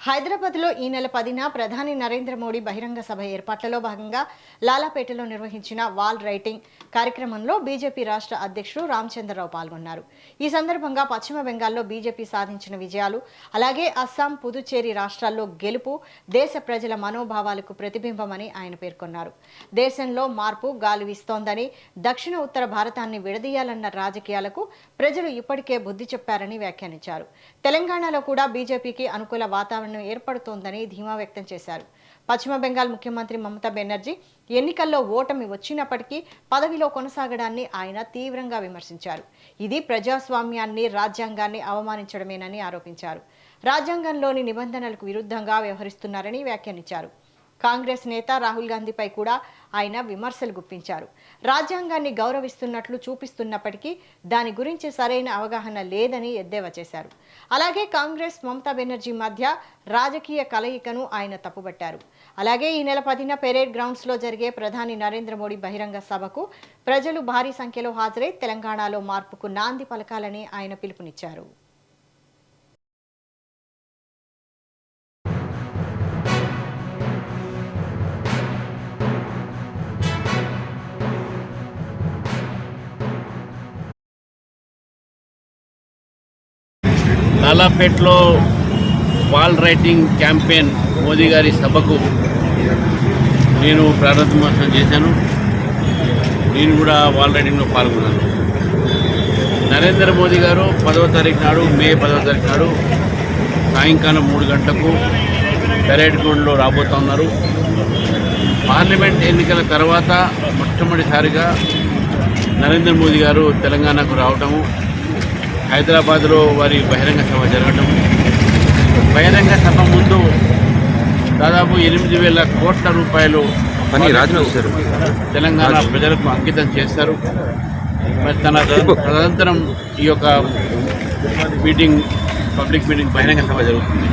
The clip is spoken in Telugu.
హైదరాబాద్లో ఈ నెల 10న ప్రధాని నరేంద్ర మోడీ బహిరంగ సభ ఏర్పాట్లలో భాగంగా లాలాపేటలో నిర్వహించిన వాల్ రైటింగ్ కార్యక్రమంలో బీజేపీ రాష్ట్ర అధ్యక్షుడు రామచంద్రరావు పాల్గొన్నారు. ఈ సందర్భంగా పశ్చిమ బెంగాల్లో బీజేపీ సాధించిన విజయాలు, అలాగే అస్సాం, పుదుచ్చేరి రాష్ట్రాల్లో గెలుపు దేశ ప్రజల మనోభావాలకు ప్రతిబింబమని ఆయన పేర్కొన్నారు. దేశంలో మార్పు గాలి వీస్తోందని, దక్షిణ ఉత్తర భారతాన్ని విడదీయాలన్న రాజకీయాలకు ప్రజలు ఇప్పటికే బుద్ధి చెప్పారని వ్యాఖ్యానించారు. తెలంగాణలో కూడా బీజేపీకి అనుకూల వాతావరణం ఏర్పడుతోందని ధీమా వ్యక్తం చేశారు. పశ్చిమ బెంగాల్ ముఖ్యమంత్రి మమతా బెనర్జీ ఎన్నికల్లో ఓటమి వచ్చినప్పటికీ పదవిలో కొనసాగడాన్ని ఆయన తీవ్రంగా విమర్శించారు. ఇది ప్రజాస్వామ్యాన్ని, రాజ్యాంగాన్ని అవమానించడమేనని ఆరోపించారు. రాజ్యాంగంలోని నిబంధనలకు విరుద్ధంగా వ్యవహరిస్తున్నారని వ్యాఖ్యానించారు. కాంగ్రెస్ నేత రాహుల్ గాంధీపై కూడా ఆయన విమర్శలు గుప్పించారు. రాజ్యాంగాన్ని గౌరవిస్తున్నట్లు చూపిస్తున్నప్పటికీ దాని గురించి సరైన అవగాహన లేదని ఎద్దేవా చేశారు. అలాగే కాంగ్రెస్, మమతా బెనర్జీ మధ్య రాజకీయ కలయికను ఆయన తప్పుబట్టారు. అలాగే ఈ నెల 10న పెరేడ్ గ్రౌండ్స్లో జరిగే ప్రధాని నరేంద్ర మోడీ బహిరంగ సభకు ప్రజలు భారీ సంఖ్యలో హాజరై తెలంగాణలో మార్పుకు నాంది పలకాలని ఆయన పిలుపునిచ్చారు. లాలాపేట్లో వాల్ రైటింగ్ క్యాంపెయిన్ మోదీ గారి సభకు నేను ప్రారంభోత్సవం చేశాను. నేను కూడా వాల్ రైటింగ్లో పాల్గొన్నాను. నరేంద్ర మోదీ గారు 10వ తారీఖు నాడు, మే 10వ తారీఖు నాడు సాయంకాలం 3 గంటలకు పెరేడ్ గ్రౌండ్లో రాబోతూ ఉన్నారు. పార్లమెంట్ ఎన్నికల తర్వాత మొట్టమొదటిసారిగా నరేంద్ర మోదీ గారు తెలంగాణకు రావటము, హైదరాబాద్లో వారి బహిరంగ సభ జరగటం, బహిరంగ సభ ముందు దాదాపు 8,000 కోట్ల రూపాయలు తెలంగాణ ప్రజలకు అంకితం చేస్తారు. మరి తదనంతరం ఈ యొక్క మీటింగ్, పబ్లిక్ మీటింగ్, బహిరంగ సభ జరుగుతుంది.